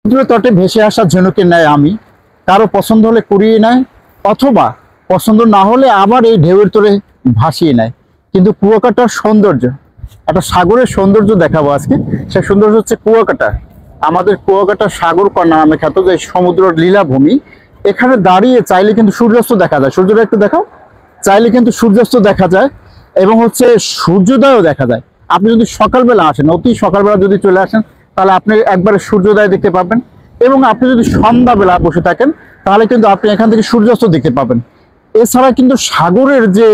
সমুদ্র তটে ভেসে আসা ঝিনুকের ন্যায় আমি, কারো পছন্দ হলে কুড়িয়ে নেয়, অথবা পছন্দ না হলে আবার এই ঢেউয়ের তোরে ভাসিয়ে নেয়। কিন্তু কুয়াকাটার সৌন্দর্য, একটা সাগরের সৌন্দর্য দেখাবো আজকে। সে সৌন্দর্য হচ্ছে কুয়াকাটা। আমাদের কুয়াকাটা সাগর কন্যা নামে খ্যাত যে সমুদ্র লীলাভূমি, এখানে দাঁড়িয়ে চাইলে কিন্তু সূর্যাস্ত দেখা যায়। সূর্যটা একটু দেখাও। চাইলে কিন্তু সূর্যাস্ত দেখা যায় এবং হচ্ছে সূর্যোদয়ও দেখা যায়। আপনি যদি সকালবেলা আসেন, অতি সকালবেলা যদি চলে আসেন, তাহলে আপনি একবারে সূর্যোদয় দেখতে পাবেন। এবং আপনি যদি সন্ধ্যাবেলা বসে থাকেন, তাহলে কিন্তু আপনি এখান থেকে সূর্যাস্ত দেখতে পাবেন। এছাড়া কিন্তু সাগরের যে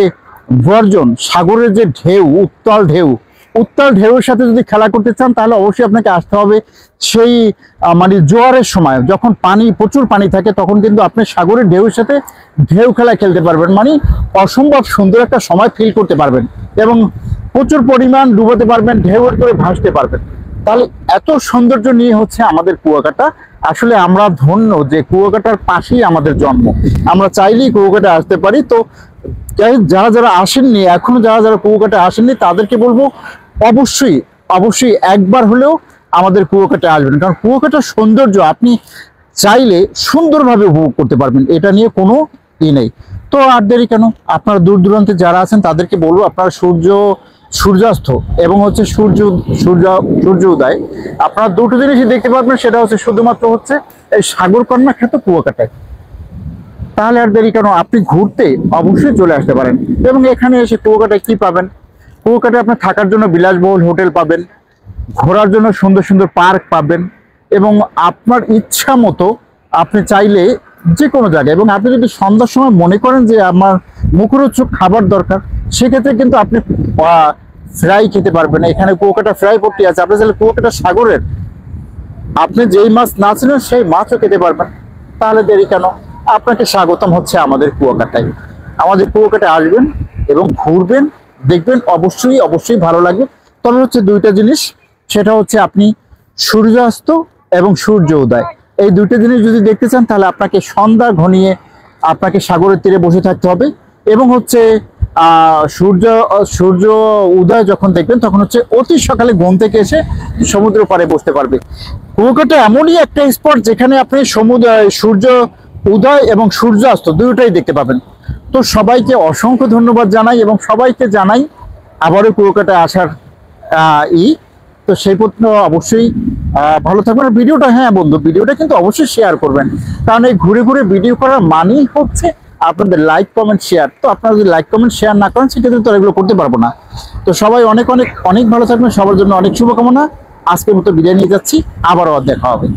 গর্জন, সাগরের যে ঢেউ, উত্তাল ঢেউ, উত্তাল ঢেউয়ের সাথে যদি খেলা করতে চান, তাহলে অবশ্যই আপনাকে আসতে হবে সেই মানে জোয়ারের সময়, যখন পানি প্রচুর পানি থাকে, তখন কিন্তু আপনি সাগরের ঢেউয়ের সাথে ঢেউ খেলা খেলতে পারবেন। মানে অসম্ভব সুন্দর একটা সময় ফিল করতে পারবেন এবং প্রচুর পরিমাণ ডুবোতে পারবেন, ঢেউয়ের করে ভাসতে পারবেন। তাহলে এত সৌন্দর্য নিয়ে হচ্ছে আমাদের কুয়াকাটা। আসলে আমরা ধন্য যে কুয়াকাটার পাশেই আমাদের জন্ম। আমরা চাইলেই কুয়াকাটা আসতে পারি। তো যারা যারা আসেননি, এখনো যারা যারা কুয়াকাটা আসেননি, তাদেরকে বলবো অবশ্যই অবশ্যই একবার হলেও আমাদের কুয়াকাটা আসবেন। কারণ কুয়াকাটার সৌন্দর্য আপনি চাইলে সুন্দরভাবে উপভোগ করতে পারবেন, এটা নিয়ে কোনো নেই। তো আর দেরি কেন, আপনারা দূর দূরান্তে যারা আছেন তাদেরকে বলবো আপনারা সূর্যাস্ত এবং হচ্ছে সূর্য উদয় আপনারা দুটো জিনিসই দেখতে পারবেন। সেটা হচ্ছে শুধুমাত্র হচ্ছে এই সাগরকন্যা খ্যাত কুয়াকাটায়। তাহলে আর দেরি কেন, আপনি ঘুরতে অবশ্যই চলে আসতে পারেন। এবং এখানে এসে কুয়াকাটায় কি পাবেন? কুয়াকাটায় আপনি থাকার জন্য বিলাসবহুল হোটেল পাবেন, ঘোরার জন্য সুন্দর সুন্দর পার্ক পাবেন, এবং আপনার ইচ্ছা মতো আপনি চাইলে যে কোনো জায়গায়, এবং আপনি যদি সন্ধ্যার সময় মনে করেন যে আমার মুখরোচক খাবার দরকার, সেক্ষেত্রে কিন্তু আপনি ফ্রাই খেতে পারবেন। এখানে কুয়াকাটা ফ্রাই পট্টি আছে, আপনি চাইলে কুয়াকাটা সাগরের আপনি যেই মাছ না ছিলেন সেই মাছও খেতে পারবেন। তাহলে দেরি কেন, আপনাকে স্বাগতম হচ্ছে আমাদের কুয়াকাটায়। আমাদের কুয়াকাটায় আসবেন এবং ঘুরবেন, দেখবেন অবশ্যই অবশ্যই ভালো লাগবে। তবে হচ্ছে দুইটা জিনিস, সেটা হচ্ছে আপনি সূর্যাস্ত এবং সূর্য উদয়, এই দুইটা জিনিস যদি দেখতে চান, তাহলে আপনাকে সন্ধ্যা ঘনিয়ে আপনাকে সাগরের তীরে বসে থাকতে হবে। এবং হচ্ছে সূর্য উদয় যখন দেখবেন, তখন হচ্ছে অতি সকালে ঘুম থেকে এসে সমুদ্র পাড়ে বসতে পারবে। কুয়াকাটা এমনই একটা স্পট যেখানে আপনি সূর্য উদয় এবং সূর্যাস্ত দুটোই দেখতে পাবেন। তো সবাইকে অসংখ্য ধন্যবাদ জানাই এবং সবাইকে জানাই আবারও কুয়াকাটা আসার তো সেই পত্র অবশ্যই ভালো থাকবেন। আর ভিডিওটা, হ্যাঁ বন্ধু, ভিডিওটা কিন্তু অবশ্যই শেয়ার করবেন, কারণ এই ঘুরে ঘুরে ভিডিও করার মানেই হচ্ছে আপনাদের লাইক কমেন্ট শেয়ার। তো আপনারা যদি লাইক কমেন্ট শেয়ার না করেন, সেক্ষেত্রে তো এগুলো করতে পারবো না। তো সবাই অনেক অনেক অনেক ভালো থাকবেন, সবার জন্য অনেক শুভকামনা। আজকের মতো বিদায় নিয়ে যাচ্ছি, আবারও দেখা হবে।